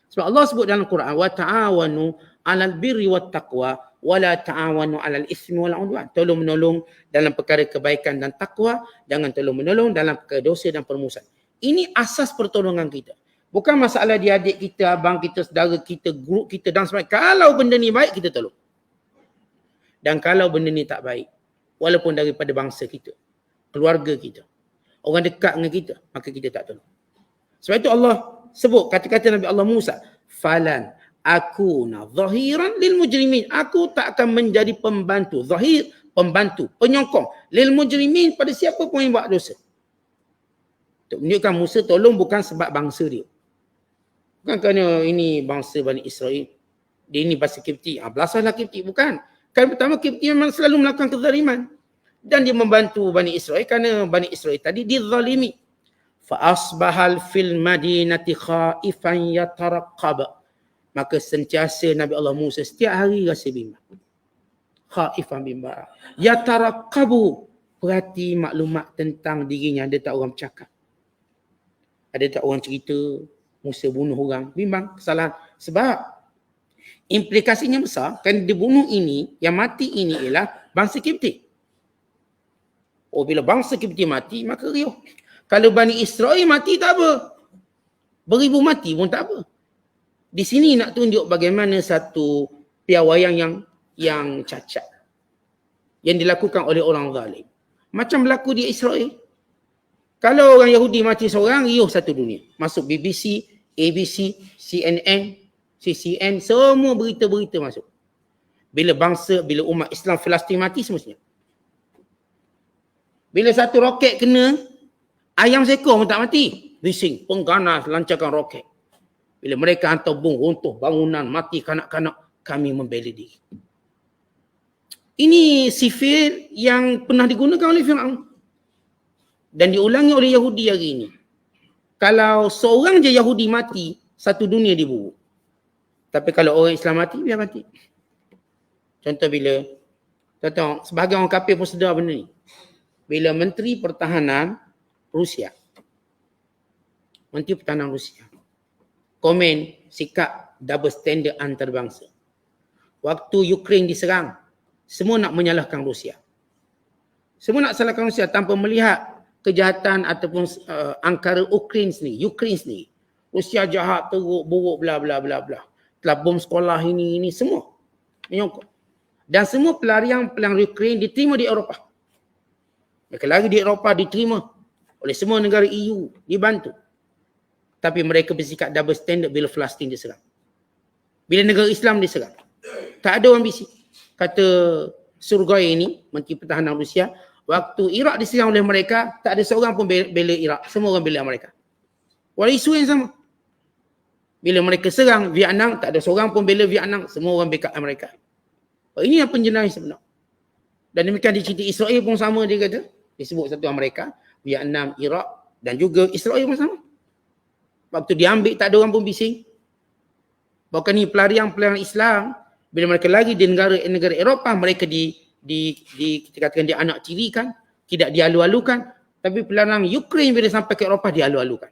Sebab Allah sebut dalam Quran, wa ta'awanu 'alal birri wat taqwa wa la ta'awanu 'alal itsmi wal 'udwan. Tolong menolong dalam perkara kebaikan dan takwa, jangan tolong menolong dalam perkara dosa dan permusuhan. Ini asas pertolongan kita. Bukan masalah dia adik kita, abang kita, saudara kita, grup kita dan sebagainya. Kalau benda ni baik, kita tolong. Dan kalau benda ni tak baik, walaupun daripada bangsa kita, keluarga kita, orang dekat dengan kita, maka kita tak tolong. Sebab itu Allah sebut kata-kata Nabi Allah Musa, falan akuna zahiran lil mujrimin. Aku tak akan menjadi pembantu, zahir, pembantu, penyokong, lil mujrimin, pada siapa pun yang buat dosa. Untuk menunjukkan Musa tolong bukan sebab bangsa dia. Bukan kerana ini bangsa Bani Israel, dia ini bangsa Kipti, belasahlah Kipti. Bukan. Kan pertama Kipti memang selalu melakukan kezaliman. Dan dia membantu Bani Israel kerana Bani Israel tadi dizalimi. Fa asbahal fil madinati khaifan yatarqab. Maka sentiasa Nabi Allah Musa setiap hari rasa bimbang. Khaifan bimbang. Yatarqabu, perhati maklumat tentang dirinya, ada tak orang bercakap. Ada tak orang cerita Musa bunuh orang, bimbang, kesalahan. Sebab implikasinya besar, kan dia bunuh ini, yang mati ini ialah bangsa Kipti. Oh, bila bangsa Kipti mati, maka riuh. Kalau Bani Israel mati, tak apa. Beribu mati pun tak apa. Di sini nak tunjuk bagaimana satu piawaian yang cacat. Yang dilakukan oleh orang zalim. Macam berlaku di Israel. Kalau orang Yahudi mati seorang, riuh satu dunia. Masuk BBC, ABC, CNN, CCN, semua berita-berita masuk. Bila umat Islam Palestin mati semestinya. Bila satu roket kena, ayam seekor pun tak mati. Bising, pengganas, lancarkan roket. Bila mereka hantar bom, runtuh bangunan, mati kanak-kanak, kami membela diri. Ini sifil yang pernah digunakan oleh Fir'aun. Dan diulangi oleh Yahudi hari ini. Kalau seorang je Yahudi mati, satu dunia diburuk. Tapi kalau orang Islam mati, biar mati. Contoh bila, tengok, sebahagian orang kafir pun sedar benda ni. Bila Menteri Pertahanan Rusia, komen sikap double standard antarabangsa. Waktu Ukraine diserang, semua nak menyalahkan Rusia. Semua nak salahkan Rusia tanpa melihat kejahatan ataupun angkara Ukraine sendiri. Rusia jahat, teruk, buruk, bla bla bla bla. Telah bom sekolah ini semua menyokong. Dan semua pelarian Ukraine diterima di Eropah. Mereka lagi di Eropah diterima oleh semua negara EU, dibantu. Tapi mereka bersikap double standard bila Palestin diserang. Bila negara Islam diserang. Tak ada orang bisik. Kata Surgoi ini, Menteri Pertahanan Rusia, waktu Iraq diserang oleh mereka, tak ada seorang pun bela Iraq. Semua orang bela mereka. Walau isu yang sama. Bila mereka serang Vietnam, tak ada seorang pun bela Vietnam. Semua orang backup mereka. Ini yang penjenayah sebenar. Dan demikian di cerita Israel pun sama dia kata. Disebut satu Amerika, Vietnam, Iraq dan juga Israel pun sama. Waktu diambil tak ada orang pun bising. Bahkan ni pelarian Islam, bila mereka lagi di negara Eropah, mereka kita katakan dia anak tirikan, tidak dialu-alukan. Tapi pelarian Ukraine bila sampai ke Eropah dialu-alukan.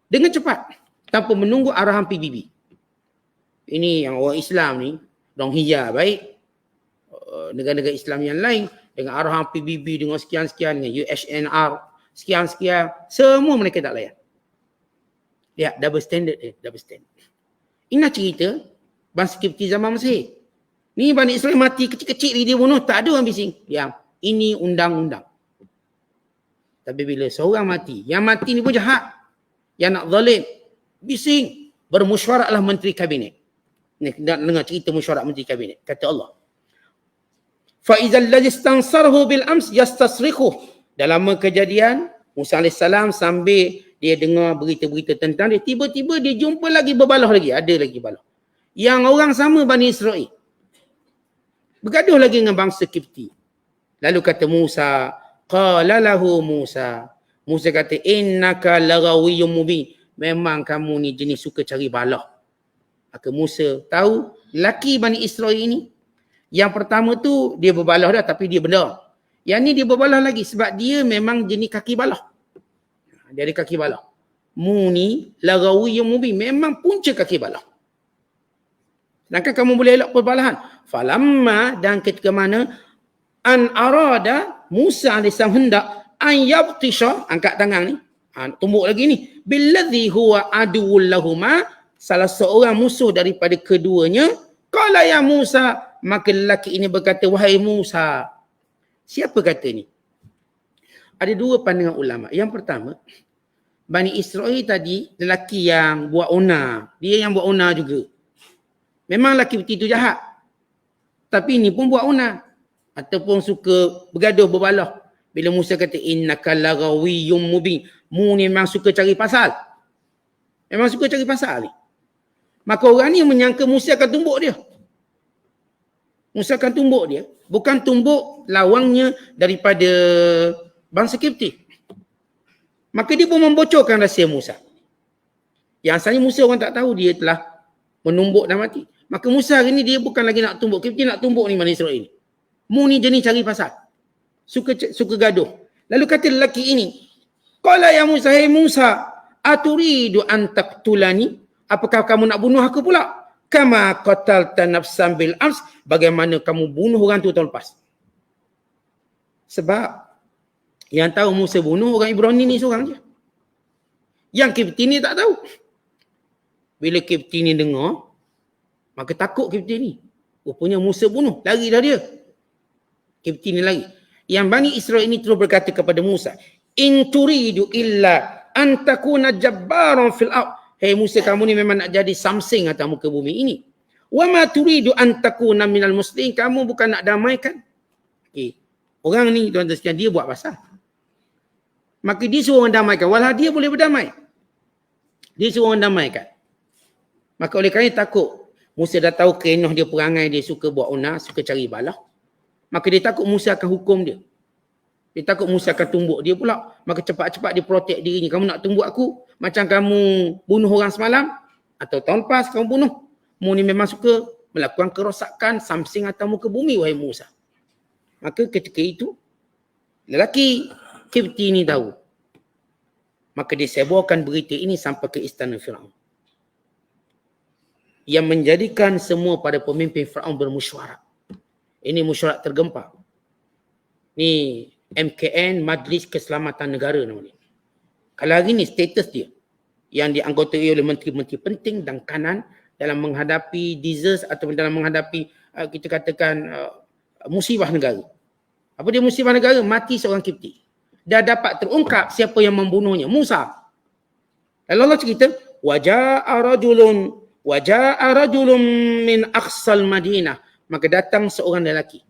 Dengan cepat, tanpa menunggu arahan PBB. Ini yang orang Islam ni, dong hijab baik. Negara-negara Islam yang lain dengan arahan PBB dengan sekian-sekian, dengan USNR sekian-sekian, semua mereka tak layan. Lihat double standard dia, double standard. Ini cerita bangsa Kipti zaman Mesir. Ni Bani Israel mati kecil-kecil dia bunuh, tak ada orang bising. Yang ini undang-undang. Tapi bila seorang mati, yang mati ni pun jahat, yang nak zalim, bising, bermusyawarahlah menteri kabinet. Ni nak dengar cerita mesyuarat menteri kabinet. Kata Allah, فَإِذَا الَّذِي اسْتَنْصَرْهُ بِالْأَمْسِ يَسْتَصْرِخُهُ. Dalam kejadian, Musa AS sambil dia dengar berita-berita tentang dia, tiba-tiba dia jumpa lagi berbalah lagi. Ada lagi balah. Yang orang sama Bani Israel. Bergaduh lagi dengan bangsa Kipti. Lalu kata Musa, qala lahu Musa. Musa kata, innaka laghawiyyun mubin. Memang kamu ni jenis suka cari balah. Maka Musa tahu, lelaki Bani Israel ini, yang pertama tu dia berbalah dah tapi dia benda. Yang ni dia berbalah lagi sebab dia memang jenis kaki balah. Dia ada kaki balah. Mu ni lagawiyyun mubin, memang punca kaki balah. Sedangkan kamu boleh elak perbalahan. Falamma, dan ketika mana an arada Musa AS hendak an yabtisha, angkat tangan ni, tumbuk lagi ni, billadhi huwa aduwwul lahuma, salah seorang musuh daripada keduanya. Qala ya Musa, maka lelaki ini berkata, wahai Musa. Siapa kata ni? Ada dua pandangan ulama. Yang pertama, Bani Israel tadi, lelaki yang buat onar. Dia yang buat onar juga. Memang lelaki itu jahat. Tapi ini pun buat onar. Ataupun suka bergaduh, berbalah. Bila Musa kata, innaka laghawiyyun mubin. Mu ni memang suka cari pasal. Memang suka cari pasal ni. Maka orang ni menyangka Musa akan tumbuk dia. Musa akan tumbuk dia. Bukan tumbuk lawangnya daripada bangsa Kipti. Maka dia pun membocorkan rahsia Musa. Yang asalnya Musa orang tak tahu dia telah menumbuk dan mati. Maka Musa hari ni dia bukan lagi nak tumbuk Kipti, nak tumbuk ni Bani Israel ni. Mu ni jenis cari pasal. Suka gaduh. Lalu kata lelaki ini, qala ya Musa, hai Musa, aturidu an taqtulani? Apakah kamu nak bunuh aku pula? Kama qatalta nafsan bil ams, bagaimana kamu bunuh orang tu tahun lepas. Sebab yang tahu Musa bunuh orang Ibrani ni seorang je. Yang Kipti ni tak tahu. Bila Kipti ni dengar, maka takut Kipti ni. Rupanya Musa bunuh, lari dah dia. Kipti ni lari. Yang Bani Israel ini terus berkata kepada Musa, in turidu illa an takuna jabbaran fil ard. Hei Musa, kamu ni memang nak jadi samsing atas muka bumi ini. Wa ma turidu an takuna minal muslimin. Kamu bukan nak damaikan. Okay. Orang ni tuan-tuan sekalian, dia buat pasal. Maka dia suruh orang damaikan. Walau dia boleh berdamai. Dia suruh orang damaikan. Maka oleh kerana takut, Musa dah tahu kerenah dia perangai, dia suka buat onar, suka cari balah. Maka dia takut Musa akan hukum dia. Dia takut Musa akan tumbuk dia pula. Maka cepat-cepat dia protect dirinya. Kamu nak tumbuk aku? Macam kamu bunuh orang semalam? Atau tahun lepas kamu bunuh? Mu ni memang suka melakukan kerosakan samsing atas muka bumi, wahai Musa. Maka ketika itu, lelaki Kipti ni tahu. Maka dia sebarkan berita ini sampai ke istana Firaun. Yang menjadikan semua pada pemimpin Firaun bermusyawarah. Ini mesyuarat tergempar. Ni MKN, Majlis Keselamatan Negara nama dia. Kalau hari ni status dia yang dianggotai oleh menteri-menteri penting dan kanan dalam menghadapi disaster atau dalam menghadapi kita katakan musibah negara. Apa dia musibah negara? Mati seorang Kipti. Dah dapat terungkap siapa yang membunuhnya, Musa. Lalu Allah cerita, waja'a rajulun min aqsal Madinah. Maka datang seorang lelaki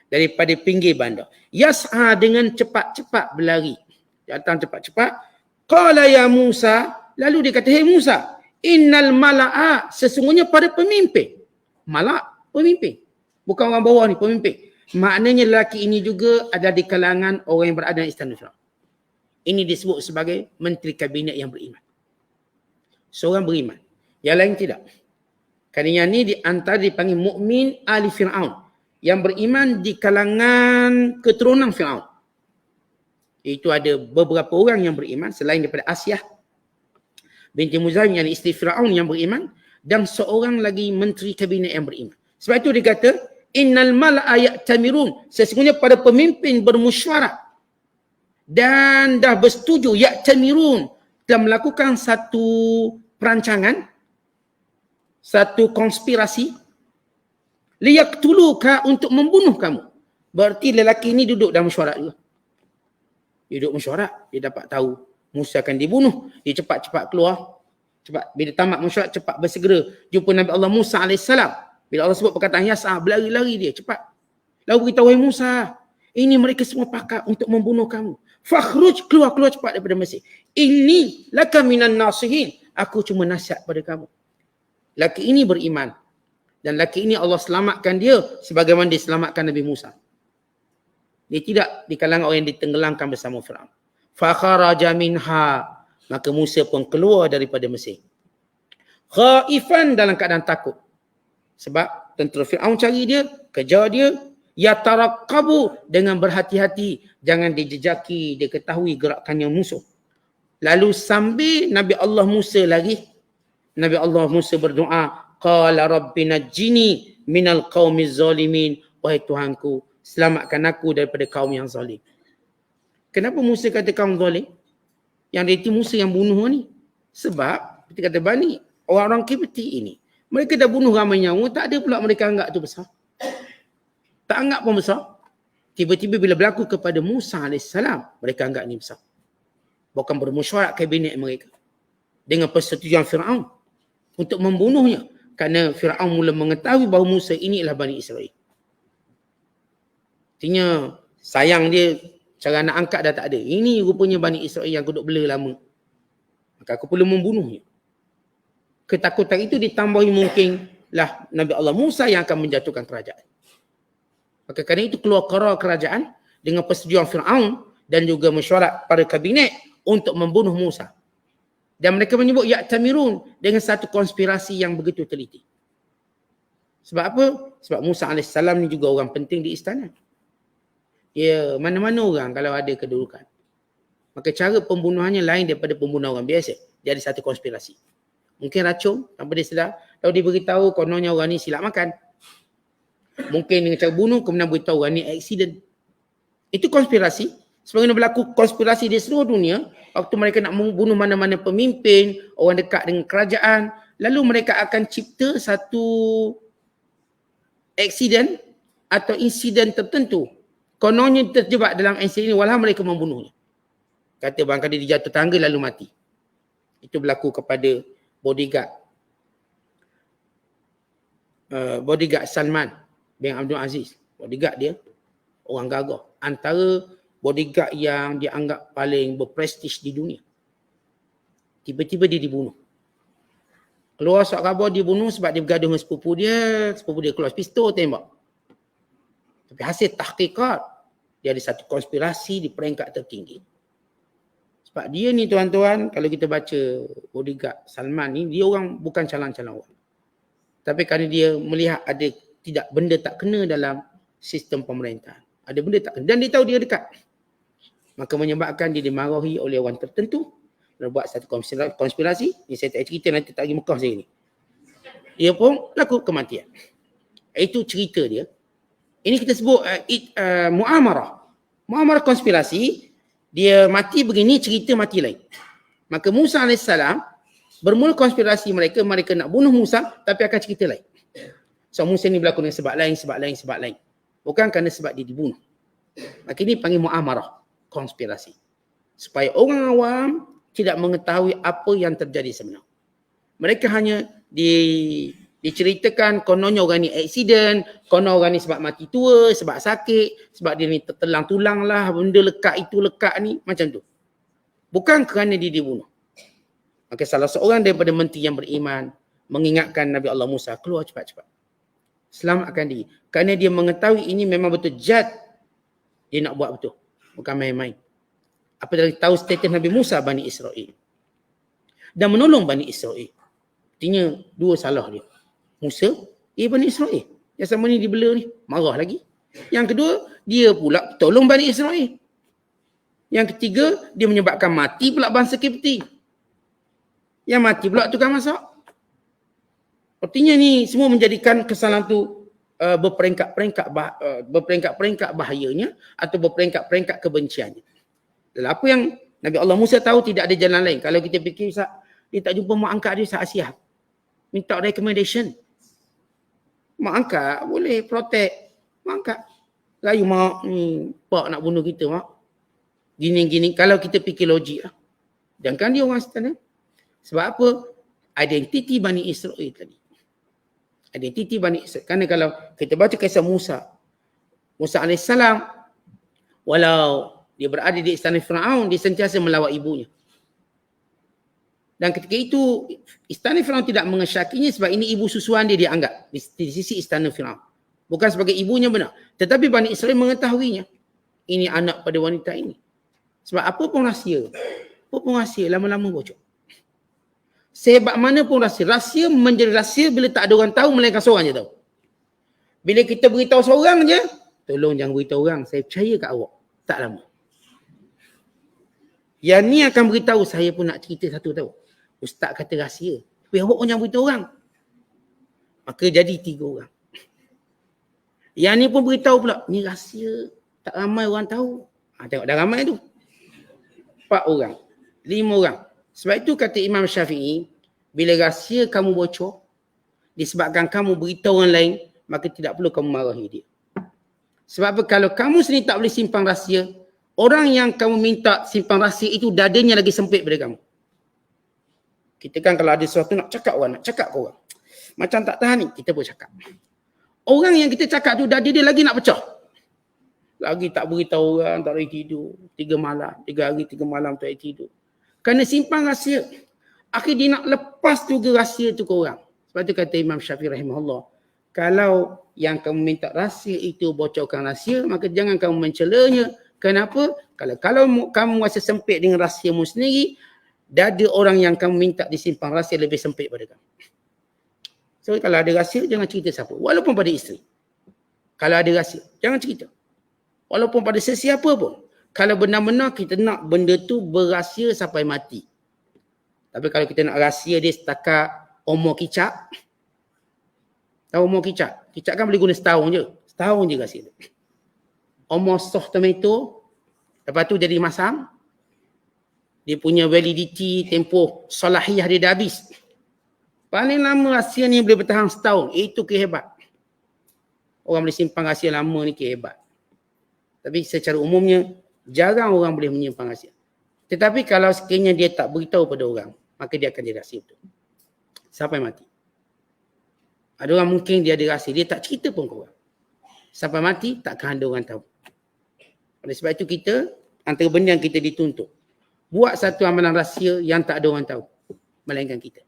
daripada pinggir bandar. Yas'a, dengan cepat-cepat berlari. Datang cepat-cepat. Qala ya Musa. Lalu dia kata, hey Musa, innal mala'a, sesungguhnya pada pemimpin. Mala', pemimpin. Bukan orang bawah ni, pemimpin. Maknanya lelaki ini juga ada di kalangan orang yang berada di istana Firaun. Ini disebut sebagai menteri kabinet yang beriman. Seorang beriman. Yang lain tidak. Kerana yang ni di antara dipanggil mukmin ahli Firaun. Yang beriman di kalangan keturunan Firaun. Itu ada beberapa orang yang beriman selain daripada Asyah binti Muzahim yang isteri Firaun yang beriman. dan seorang lagi menteri kabinet yang beriman. Sebab itu dia kata, innal mala'a ya'tamirun. Sesungguhnya pada pemimpin bermusyawarah dan dah bersetuju, ya'tamirun, telah melakukan satu perancangan, satu konspirasi, liyaqtuluka, untuk membunuh kamu. Berarti lelaki ini duduk dalam mesyuarat juga. Dia duduk mesyuarat, dia dapat tahu Musa akan dibunuh. Dia cepat-cepat keluar. Cepat, bila tamat mesyuarat, cepat bersegera jumpa Nabi Allah Musa AS. Bila Allah sebut perkataan Yas'a, berlari-lari dia cepat. Lalu beritahu, wahai Musa, ini mereka semua pakat untuk membunuh kamu. Fakhruj, keluar cepat daripada Mesir. Ini laka minan nasihin. Aku cuma nasihat pada kamu. Laki ini beriman. Dan laki ini Allah selamatkan dia sebagaimana dia selamatkan Nabi Musa. Dia tidak di kalangan orang yang ditenggelamkan bersama Firaun. Fakharaja minha, maka Musa pun keluar daripada Mesir. Khaifan, dalam keadaan takut. Sebab tentera Firaun cari dia, kejar dia, yataraqabu, dengan berhati-hati, jangan dijejaki, dia ketahui gerakannya musuh. Lalu sambil Nabi Allah Musa lagi, Nabi Allah Musa berdoa, qala rabbi najjini minal qaumiz zalimin, wahai Tuhanku, selamatkan aku daripada kaum yang zalim. Kenapa Musa kata kaum zalim? Yang dia itu Musa yang bunuh ni. Sebab kita kata Bani, orang-orang Kipti ini, mereka dah bunuh ramai nyawa, tak ada pula mereka anggap tu besar. Tak anggap pun besar. Tiba-tiba bila berlaku kepada Musa AS, mereka anggap ni besar. Bukan bermusyawarah kabinet mereka dengan persetujuan Firaun untuk membunuhnya. Kerana Firaun mula mengetahui bahawa Musa ini ialah Bani Israel. Artinya sayang dia, cara nak angkat dah tak ada. Ini rupanya Bani Israel yang aku duduk bela lama. Maka aku perlu membunuhnya. Ketakutan itu ditambahi mungkinlah Nabi Allah Musa yang akan menjatuhkan kerajaan. Maka kerana itu keluar qara kerajaan dengan persetujuan Firaun dan juga mesyuarat pada kabinet untuk membunuh Musa. Dan mereka menyebut ya'tamirun, dengan satu konspirasi yang begitu teliti. Sebab apa? Sebab Musa AS ni juga orang penting di istana. Ya, mana-mana orang kalau ada kedudukan. Maka cara pembunuhannya lain daripada pembunuhan orang biasa. Dia ada satu konspirasi. Mungkin racun, tanpa dia sedar. Lalu dia beritahu kononnya orang ni silap makan. Mungkin dengan cara bunuh, kemudian beritahu orang ni accident. Itu konspirasi. Sebagaimana berlaku konspirasi di seluruh dunia, waktu mereka nak membunuh mana-mana pemimpin, orang dekat dengan kerajaan, lalu mereka akan cipta satu accident atau insiden tertentu. Kononnya terjebak dalam insiden ini, walau mereka membunuhnya. Kata barangkali dia jatuh tangga lalu mati. Itu berlaku kepada bodyguard Salman bin Abdul Aziz. Bodyguard dia orang gagah. Antara bodyguard yang dianggap paling berprestij di dunia. Tiba-tiba dia dibunuh. Keluar surat khabar dia bunuh sebab dia bergaduh dengan sepupu dia keluar pistol tembak. Tapi hasil tahqiqat, dia ada satu konspirasi di peringkat tertinggi. Sebab dia ni tuan-tuan, kalau kita baca bodyguard Salman ni, dia orang bukan calon-calon orang. Tapi kerana dia melihat ada tidak benda tak kena dalam sistem pemerintahan. Ada benda tak kena. Dan dia tahu dia dekat. Maka menyebabkan dia dimarahi oleh orang tertentu. Dan buat satu konspirasi. Ini saya tak cerita, nanti tak pergi Mekah saya ni. Dia pun laku kematian. Itu cerita dia. Ini kita sebut mu'amarah. Mu'amarah konspirasi. Dia mati begini, cerita mati lain. Maka Musa AS bermula konspirasi mereka nak bunuh Musa, tapi akan cerita lain. So Musa ni berlaku dengan sebab lain. Bukan kerana sebab dia dibunuh. Maka ini panggil mu'amarah, konspirasi. Supaya orang awam tidak mengetahui apa yang terjadi sebenarnya. Mereka hanya diceritakan kononnya orang ni accident, konon orang ni sebab mati tua, sebab sakit, sebab dia ni tertelang tulang lah, benda lekat itu lekat ni, macam tu. Bukan kerana dia dibunuh. Maka salah seorang daripada menteri yang beriman mengingatkan Nabi Allah Musa, keluar cepat-cepat. Selamatkan diri. Kerana dia mengetahui ini memang betul jad. Dia nak buat betul. Bukan main-main. Apabila tahu status Nabi Musa, Bani Israel. Dan menolong Bani Israel. Artinya dua salah dia. Musa, Bani Israel. Yang sama ni dibela ni. Marah lagi. Yang kedua, dia pula tolong Bani Israel. Yang ketiga, dia menyebabkan mati pula bangsa Kipti. Yang mati pula tukang masak. Artinya ni semua menjadikan kesalahan tu berperingkat-peringkat bahayanya atau berperingkat-peringkat kebenciannya. Dan apa yang Nabi Allah Musa tahu tidak ada jalan lain. Kalau kita fikir, Ustaz, dia tak jumpa mak angkat dia, Ustaz Asyah. Minta recommendation. Mak angkat boleh protect. Mak angkat. Rayu mak ni, pak nak bunuh kita mak. Gini-gini. Kalau kita fikir logik lah. Jangan dia orang setan. Sebab apa? Identiti Bani Israel tadi. Identiti Bani Israel. Kerana kalau kita baca kisah Musa AS, walau dia berada di istana Firaun, dia sentiasa melawat ibunya. Dan ketika itu, istana Firaun tidak mengesyakinya sebab ini ibu susuan dia dianggap di sisi istana Firaun. Bukan sebagai ibunya benar. Tetapi Bani Israel mengetahuinya. Ini anak pada wanita ini. Sebab apa pun rahsia. Lama-lama bocor. Sehebat mana pun rahsia menjadi rahsia bila tak ada orang tahu, melainkan seorang je tahu. Bila kita beritahu seorang je, tolong jangan beritahu orang, saya percaya kat awak. Tak lama. Yang ni akan beritahu, saya pun nak cerita satu tahu. Ustaz kata rahsia. Tapi awak pun jangan beritahu orang. Maka jadi 3 orang. Yang ni pun beritahu pula, ni rahsia. Tak ramai orang tahu. Tengok dah ramai tu. 4 orang. 5 orang. Sebab itu kata Imam Syafi'i, bila rahsia kamu bocor, disebabkan kamu beritahu orang lain, maka tidak perlu kamu marahi dia. Sebab apa? Kalau kamu sendiri tak boleh simpan rahsia, orang yang kamu minta simpan rahsia itu dadanya lagi sempit daripada kamu. Kita kan kalau ada sesuatu nak cakap orang, nak cakap ke orang. Macam tak tahan ni, kita pun cakap. Orang yang kita cakap tu dada dia lagi nak pecah. Lagi tak beritahu orang, tak boleh tidur. 3 malam, 3 hari, 3 malam tak boleh tidur. Kerana simpan rahsia. Akhir dia nak lepas juga rahsia tu ke orang. Sebab tu kata Imam Syafi'i rahimahullah, kalau yang kamu minta rahsia itu bocorkan rahsia, maka jangan kamu mencelanya. Kenapa? Kalau kamu rasa sempit dengan rahsiamu sendiri, dada orang yang kamu minta disimpan rahsia lebih sempit pada kamu. So kalau ada rahsia, jangan cerita siapa. Walaupun pada isteri. Kalau ada rahsia, jangan cerita. Walaupun pada sesiapa pun. Kalau benar-benar kita nak benda tu berahsia sampai mati. Tapi kalau kita nak rahsia dia setakat umur kicap. Tahu umur kicap? Kicap kan boleh guna setahun je. Setahun je rahsia tu. Umur soft tomato. Lepas tu jadi masam. Dia punya validity, tempoh salahiyah dia dah habis. Paling lama rahsia ni boleh bertahan setahun. Itu kehebat. Orang boleh simpan rahsia lama ni kehebat. Tapi secara umumnya, jarang orang boleh menyimpan rahsia. Tetapi kalau sekiranya dia tak beritahu pada orang, maka dia akan jadi rahsia betul. Sampai mati. Ada orang mungkin dia ada rahsia, dia tak cerita pun ke orang. Sampai mati, takkan ada orang tahu. Oleh sebab itu kita, antara benda yang kita dituntut, buat satu amalan rahsia yang tak ada orang tahu. Melainkan kita.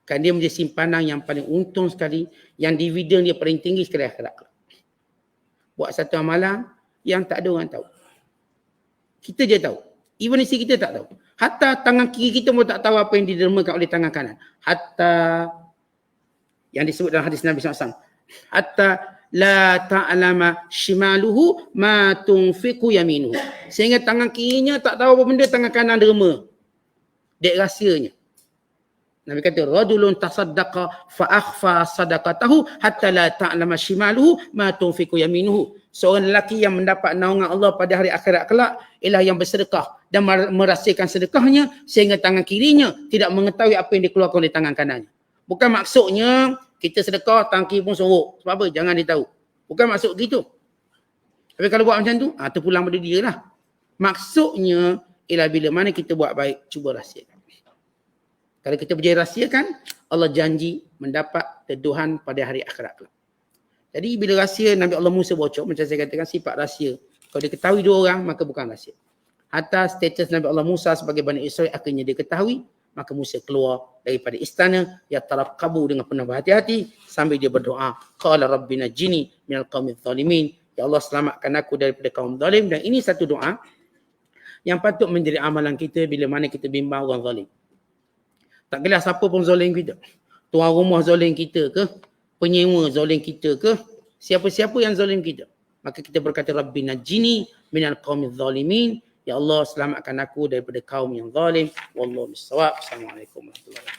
Kan dia menjadi simpanan yang paling untung sekali, yang dividen dia paling tinggi sekali akhirat. Buat satu amalan yang tak ada orang tahu. Kita je tahu. Even isteri kita tak tahu. Hatta tangan kiri kita pun tak tahu apa yang didermakan oleh tangan kanan. Hatta yang disebut dalam hadis Nabi SAW. Hatta la ta'lama shimaluhu ma tunfiqu yaminuhu. Sehingga tangan kirinya tak tahu apa benda tangan kanan derma. Dek rahsianya. Nabi kata, rajulun tasaddaqa fa akhfa sadaqatahu hatta la ta'lama shimaluhu ma tunfiqu yaminuhu. Seorang lelaki yang mendapat naungan Allah pada hari akhirat kelak ialah yang bersedekah dan merahsiakan sedekahnya sehingga tangan kirinya tidak mengetahui apa yang dikeluarkan oleh tangan kanannya. Bukan maksudnya kita sedekah tangan kiri pun sorok. Sebab apa? Jangan dia tahu. Bukan maksud gitu. Tapi kalau buat macam tu, terpulang pada dia lah. Maksudnya ialah bila mana kita buat baik, cuba rahsiakan. Kalau kita berjaya rahsiakan, Allah janji mendapat teduhan pada hari akhirat kelak. Jadi bila rahsia Nabi Allah Musa bocor, macam saya katakan sifat rahsia. Kalau dia ketahui 2 orang, maka bukan rahsia. Hatta status Nabi Allah Musa sebagai Bani Israel akhirnya dia ketahui, maka Musa keluar daripada istana, ya taraqabu dengan penuh berhati-hati sambil dia berdoa, qala rabbina jini minal qaumidz zalimin. Ya Allah selamatkan aku daripada kaum zalim. Dan ini satu doa yang patut menjadi amalan kita bila mana kita bimbang orang zalim. Tak kira siapa pun zalim kita. Tuan rumah zalim kita ke, penyewa zalim kita ke, siapa-siapa yang zalim kita. Maka kita berkata, Rabbina jini minal qaumidz zalimin. Ya Allah, selamatkan aku daripada kaum yang zalim. Wallahu bissawab. Assalamualaikum warahmatullahi wabarakatuh.